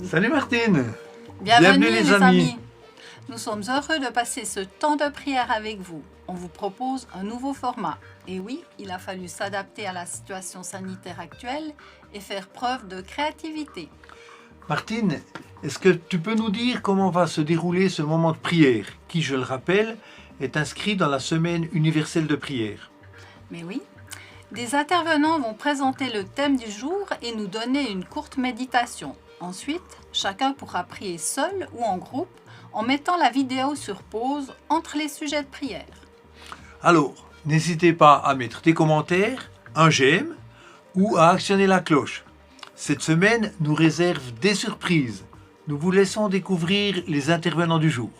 Salut Martine. Bienvenue les amis. Nous sommes heureux de passer ce temps de prière avec vous. On vous propose un nouveau format. Et oui, il a fallu s'adapter à la situation sanitaire actuelle et faire preuve de créativité. Martine, est-ce que tu peux nous dire comment va se dérouler ce moment de prière, qui, je le rappelle, est inscrit dans la semaine universelle de prière? Mais oui, des intervenants vont présenter le thème du jour et nous donner une courte méditation. Ensuite, chacun pourra prier seul ou en groupe en mettant la vidéo sur pause entre les sujets de prière. Alors, n'hésitez pas à mettre des commentaires, un j'aime ou à actionner la cloche. Cette semaine nous réserve des surprises. Nous vous laissons découvrir les intervenants du jour.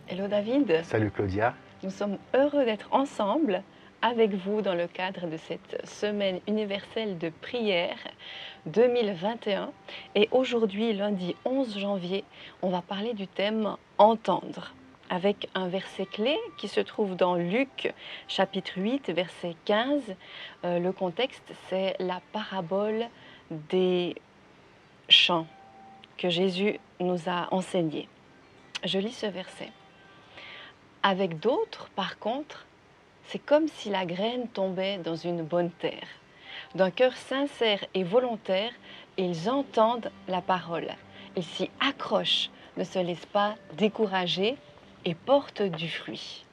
Hello David, Salut Claudia. nous sommes heureux d'être ensemble avec vous dans le cadre de cette semaine universelle de prière 2021. Et aujourd'hui, lundi 11 janvier, on va parler du thème « Entendre » avec un verset clé qui se trouve dans Luc chapitre 8, verset 15. Le contexte, c'est la parabole des champs que Jésus nous a enseigné. Je lis ce verset. Avec d'autres, par contre, c'est comme si la graine tombait dans une bonne terre. D'un cœur sincère et volontaire, ils entendent la parole. Ils s'y accrochent, ne se laissent pas décourager et portent du fruit.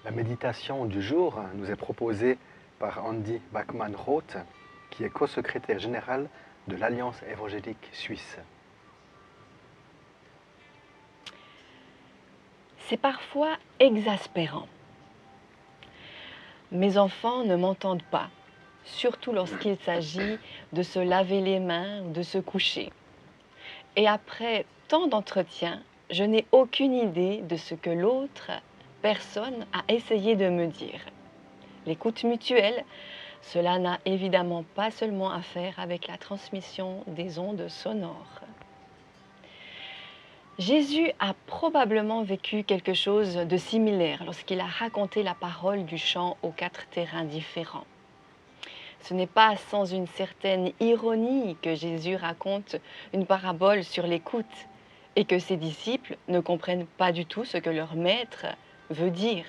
La méditation du jour nous est proposée par Andy Bachmann-Roth, qui est co-secrétaire général de l'Alliance évangélique suisse. C'est parfois exaspérant. Mes enfants ne m'entendent pas, surtout lorsqu'il s'agit de se laver les mains ou de se coucher. Et après tant d'entretiens, je n'ai aucune idée de ce que l'autre personne a essayé de me dire. L'écoute mutuelle, cela n'a évidemment pas seulement à faire avec la transmission des ondes sonores. Jésus a probablement vécu quelque chose de similaire lorsqu'il a raconté la parole du champ aux 4 terrains différents. Ce n'est pas sans une certaine ironie que Jésus raconte une parabole sur l'écoute et que ses disciples ne comprennent pas du tout ce que leur maître veut dire.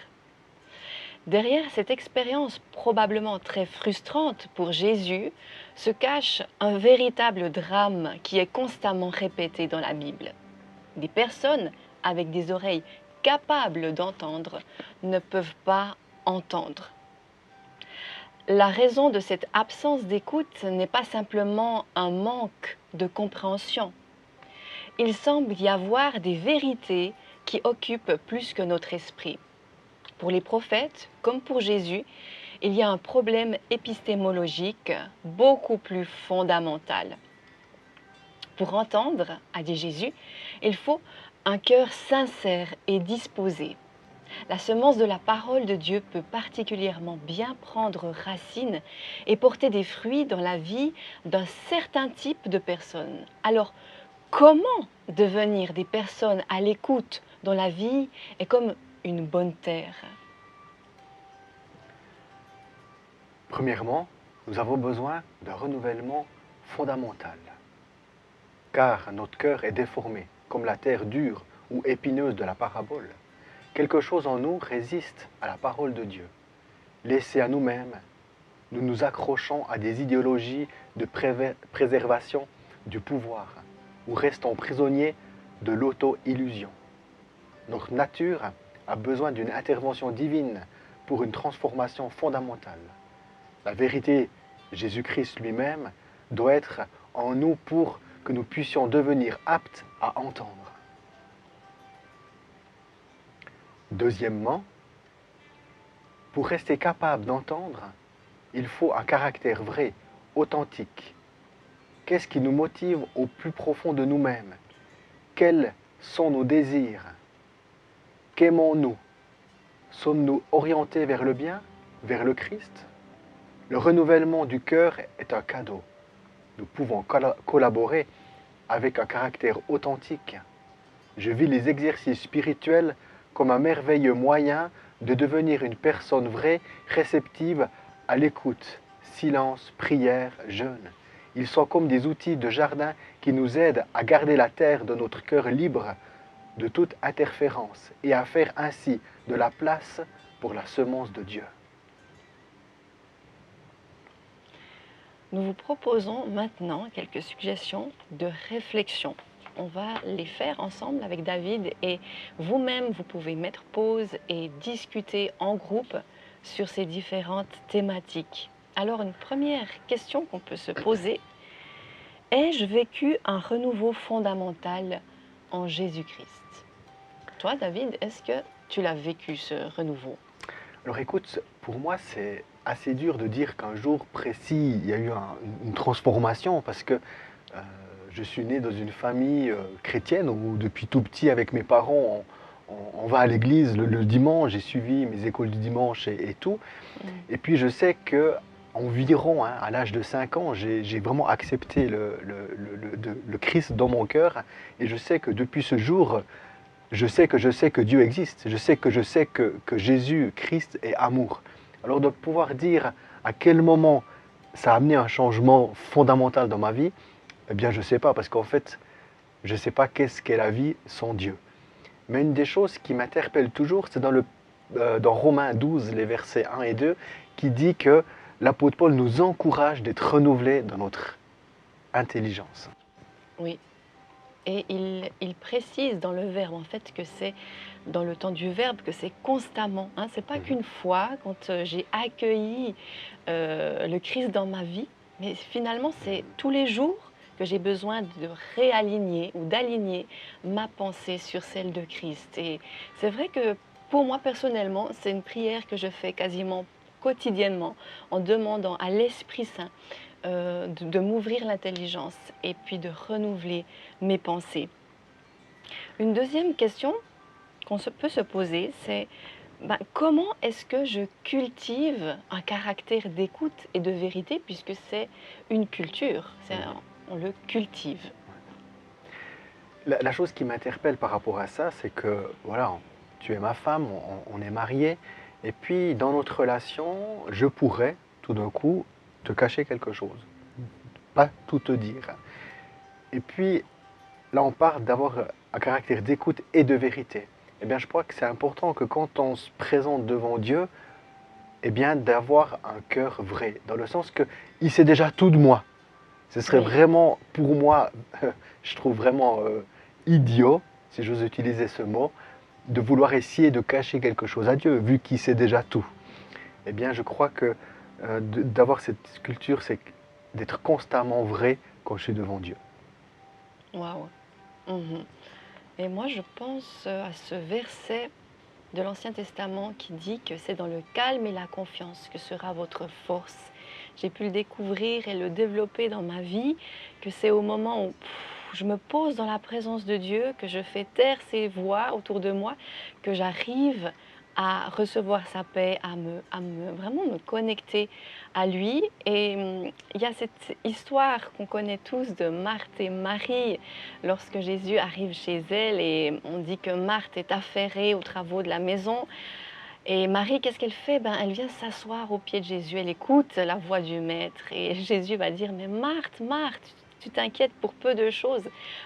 Derrière cette expérience probablement très frustrante pour Jésus se cache un véritable drame qui est constamment répété dans la Bible. Des personnes avec des oreilles capables d'entendre ne peuvent pas entendre. La raison de cette absence d'écoute n'est pas simplement un manque de compréhension. Il semble y avoir des vérités qui occupent plus que notre esprit. Pour les prophètes, comme pour Jésus, il y a un problème épistémologique beaucoup plus fondamental. Pour entendre, a dit Jésus, il faut un cœur sincère et disposé. La semence de la parole de Dieu peut particulièrement bien prendre racine et porter des fruits dans la vie d'un certain type de personnes. Alors, comment devenir des personnes à l'écoute dont la vie est comme une bonne terre? Premièrement, nous avons besoin d'un renouvellement fondamental. Car notre cœur est déformé, comme la terre dure ou épineuse de la parabole. Quelque chose en nous résiste à la parole de Dieu. Laissés à nous-mêmes, nous nous accrochons à des idéologies de préservation du pouvoir ou restons prisonniers de l'auto-illusion. Notre nature a besoin d'une intervention divine pour une transformation fondamentale. La vérité, Jésus-Christ lui-même, doit être en nous pour que nous puissions devenir aptes à entendre. Deuxièmement, pour rester capable d'entendre, il faut un caractère vrai, authentique. Qu'est-ce qui nous motive au plus profond de nous-mêmes? Quels sont nos désirs? Qu'aimons-nous? Sommes-nous orientés vers le bien, vers le Christ? Le renouvellement du cœur est un cadeau. Nous pouvons collaborer avec un caractère authentique. je vis les exercices spirituels comme un merveilleux moyen de devenir une personne vraie, réceptive à l'écoute, silence, prière, jeûne. Ils sont comme des outils de jardin qui nous aident à garder la terre de notre cœur libre de toute interférence et à faire ainsi de la place pour la semence de Dieu. Nous vous proposons maintenant quelques suggestions de réflexion. On va les faire ensemble avec David et vous-même, vous pouvez mettre pause et discuter en groupe sur ces différentes thématiques. Alors, une première question qu'on peut se poser, ai-je vécu un renouveau fondamental en Jésus-Christ? Toi, David, est-ce que tu l'as vécu, ce renouveau? Alors écoute, pour moi c'est assez dur de dire qu'un jour précis il y a eu une transformation parce que je suis né dans une famille chrétienne où depuis tout petit avec mes parents on va à l'église le dimanche, j'ai suivi mes écoles du dimanche et tout. Et puis je sais que environ à l'âge de 5 ans, j'ai vraiment accepté le Christ dans mon cœur et je sais que depuis ce jour, je sais que Dieu existe, je sais que Jésus, Christ est amour. Alors de pouvoir dire à quel moment ça a amené un changement fondamental dans ma vie, eh bien je ne sais pas, parce qu'en fait, je ne sais pas qu'est-ce qu'est la vie sans Dieu. Mais une des choses qui m'interpelle toujours, c'est dans Romains 12, les versets 1 et 2, qui dit que l'apôtre Paul nous encourage d'être renouvelés dans notre intelligence. Oui. Et il précise dans le verbe, en fait, que c'est dans le temps du verbe, que c'est constamment. Hein. Ce n'est pas qu'une fois, quand j'ai accueilli le Christ dans ma vie, mais finalement, c'est tous les jours que j'ai besoin de réaligner ou d'aligner ma pensée sur celle de Christ. Et c'est vrai que pour moi, personnellement, c'est une prière que je fais quasiment quotidiennement en demandant à l'Esprit Saint de m'ouvrir l'intelligence et puis de renouveler mes pensées. Une deuxième question qu'on peut se poser, c'est comment est-ce que je cultive un caractère d'écoute et de vérité, puisque c'est une culture, on le cultive. La chose qui m'interpelle par rapport à ça, c'est que voilà, tu es ma femme, on est mariés, et puis dans notre relation, je pourrais tout d'un coup te cacher quelque chose, pas tout te dire. Et puis là, on parle d'avoir un caractère d'écoute et de vérité. Eh bien, je crois que c'est important que quand on se présente devant Dieu, eh bien, d'avoir un cœur vrai, dans le sens que il sait déjà tout de moi. Ce serait vraiment, pour moi, je trouve vraiment idiot, si j'ose utiliser ce mot, de vouloir essayer de cacher quelque chose à Dieu, vu qu'il sait déjà tout. Eh bien, je crois que d'avoir cette culture, c'est d'être constamment vrai quand je suis devant Dieu. Waouh. Mhm. Et moi, je pense à ce verset de l'Ancien Testament qui dit que c'est dans le calme et la confiance que sera votre force. J'ai pu le découvrir et le développer dans ma vie, que c'est au moment où je me pose dans la présence de Dieu, que je fais taire ses voix autour de moi, que j'arrive à recevoir sa paix, à vraiment me connecter à lui. Et il y a cette histoire qu'on connaît tous de Marthe et Marie, lorsque Jésus arrive chez elle et on dit que Marthe est affairée aux travaux de la maison. Et Marie, qu'est-ce qu'elle fait? Elle vient s'asseoir au pied de Jésus, elle écoute la voix du Maître. Et Jésus va dire, mais Marthe, Marthe, tu t'inquiètes pour peu de choses.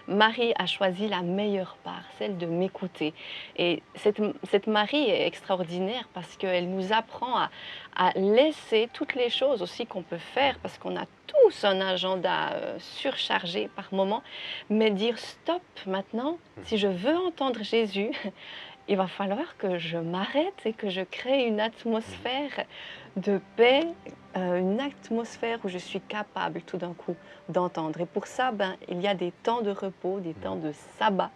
Marie a choisi la meilleure part, celle de m'écouter. Et cette Marie est extraordinaire parce qu'elle nous apprend à laisser toutes les choses aussi qu'on peut faire, parce qu'on a tous un agenda surchargé par moment, mais dire stop maintenant, si je veux entendre Jésus, il va falloir que je m'arrête et que je crée une atmosphère de paix, une atmosphère où je suis capable tout d'un coup d'entendre. Et pour ça, il y a des temps de repos, des temps de sabbat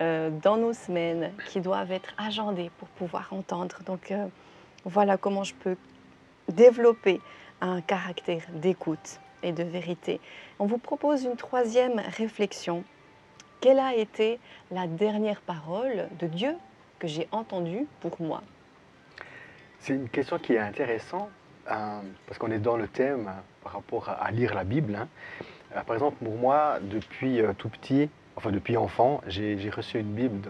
dans nos semaines qui doivent être agendés pour pouvoir entendre. Donc voilà comment je peux développer un caractère d'écoute et de vérité. On vous propose une troisième réflexion. Quelle a été la dernière parole de Dieu que j'ai entendue pour moi? C'est une question qui est intéressante parce qu'on est dans le thème par rapport à lire la Bible. Par exemple, pour moi, depuis tout petit, enfin depuis enfant, j'ai reçu une Bible,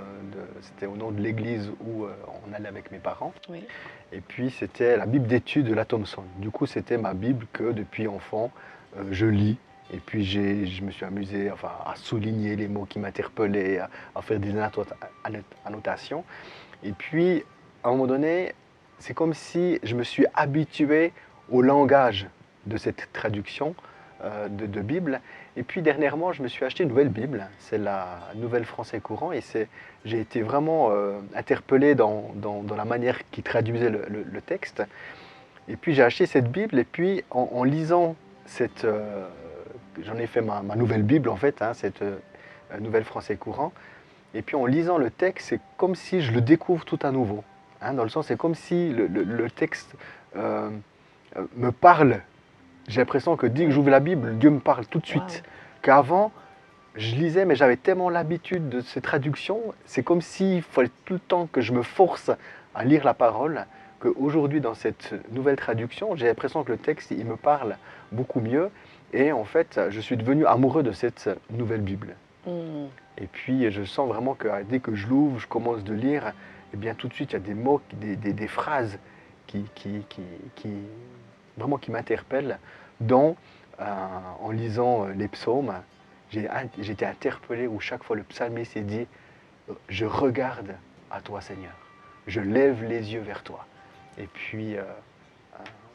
c'était au nom de l'église où on allait avec mes parents. Oui. Et puis c'était la Bible d'études de la Thomson. Du coup, c'était ma Bible que depuis enfant, je lis. Et puis je me suis amusé enfin, à souligner les mots qui m'interpellaient, à faire des annotations. Et puis, à un moment donné, c'est comme si je me suis habitué au langage de cette traduction de Bible. Et puis dernièrement, je me suis acheté une nouvelle Bible. C'est la Nouvelle Français Courant. Et j'ai été vraiment interpellé dans la manière qui traduisait le texte. Et puis j'ai acheté cette Bible. Et puis en lisant cette... j'en ai fait ma nouvelle Bible en fait, hein, cette Nouvelle Français Courant. Et puis en lisant le texte, c'est comme si je le découvre tout à nouveau. Hein, dans le sens, c'est comme si le texte me parle. J'ai l'impression que dès que j'ouvre la Bible, Dieu me parle tout de suite. Wow. Qu'avant, je lisais, mais j'avais tellement l'habitude de ces traductions, c'est comme s'il fallait tout le temps que je me force à lire la parole, qu'aujourd'hui, dans cette nouvelle traduction, j'ai l'impression que le texte, il me parle beaucoup mieux. Et en fait, je suis devenu amoureux de cette nouvelle Bible. Mm. Et puis, je sens vraiment que dès que je l'ouvre, je commence de lire, et bien tout de suite, il y a des mots, des phrases qui vraiment qui m'interpellent, dont, en lisant les psaumes, j'ai été interpellé où chaque fois le psalmiste s'est dit « Je regarde à toi, Seigneur. Je lève les yeux vers toi. » Et puis,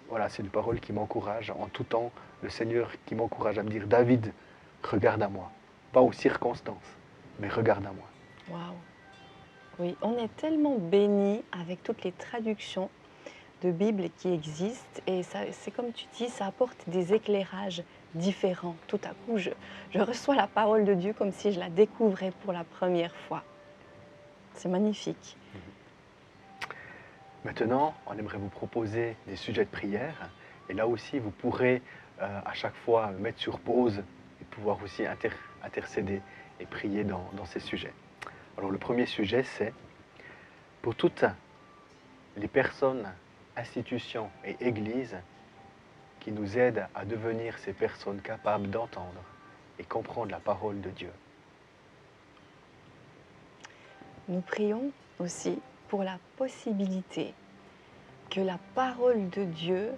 voilà, c'est une parole qui m'encourage en tout temps. Le Seigneur qui m'encourage à me dire « David, regarde à moi. » Pas aux circonstances, mais regarde à moi. Waouh. Oui, on est tellement bénis avec toutes les traductions de Bible qui existent et c'est comme tu dis, ça apporte des éclairages différents. Tout à coup, je reçois la parole de Dieu comme si je la découvrais pour la première fois. C'est magnifique. Maintenant, on aimerait vous proposer des sujets de prière. Et là aussi, vous pourrez à chaque fois mettre sur pause et pouvoir aussi intercéder et prier dans ces sujets. Alors le premier sujet, c'est pour toutes les personnes, institutions et églises qui nous aident à devenir ces personnes capables d'entendre et comprendre la parole de Dieu. Nous prions aussi pour la possibilité que la parole de Dieu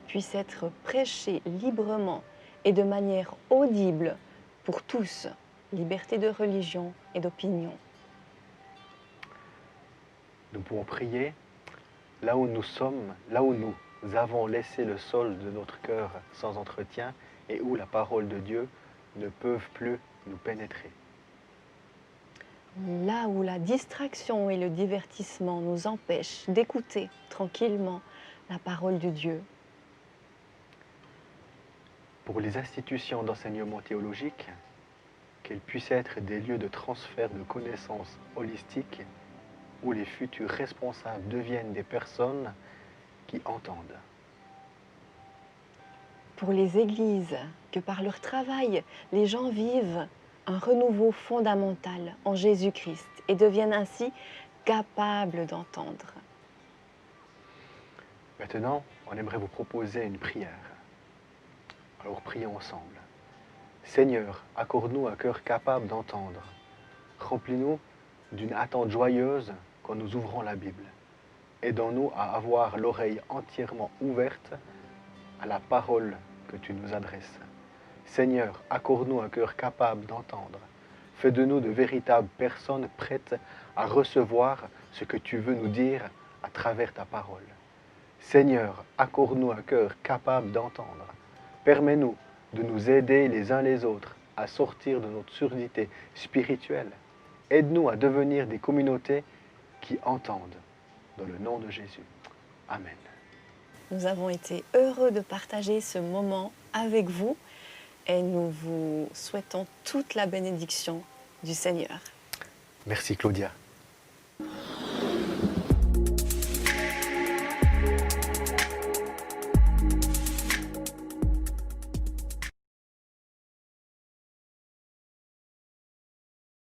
puisse être prêchée librement et de manière audible pour tous, liberté de religion et d'opinion. Nous pouvons prier là où nous sommes, là où nous avons laissé le sol de notre cœur sans entretien et où la parole de Dieu ne peut plus nous pénétrer. Là où la distraction et le divertissement nous empêchent d'écouter tranquillement la parole de Dieu. Pour les institutions d'enseignement théologique, qu'elles puissent être des lieux de transfert de connaissances holistiques où les futurs responsables deviennent des personnes qui entendent. Pour les églises, que par leur travail, les gens vivent un renouveau fondamental en Jésus-Christ et deviennent ainsi capables d'entendre. Maintenant, on aimerait vous proposer une prière. Alors prions ensemble. Seigneur, accorde-nous un cœur capable d'entendre. Remplis-nous d'une attente joyeuse quand nous ouvrons la Bible. Aidons-nous à avoir l'oreille entièrement ouverte à la parole que tu nous adresses. Seigneur, accorde-nous un cœur capable d'entendre. Fais de nous de véritables personnes prêtes à recevoir ce que tu veux nous dire à travers ta parole. Seigneur, accorde-nous un cœur capable d'entendre. Permets-nous de nous aider les uns les autres à sortir de notre surdité spirituelle. Aide-nous à devenir des communautés qui entendent. Dans le nom de Jésus. Amen. Nous avons été heureux de partager ce moment avec vous et nous vous souhaitons toute la bénédiction du Seigneur. Merci Claudia.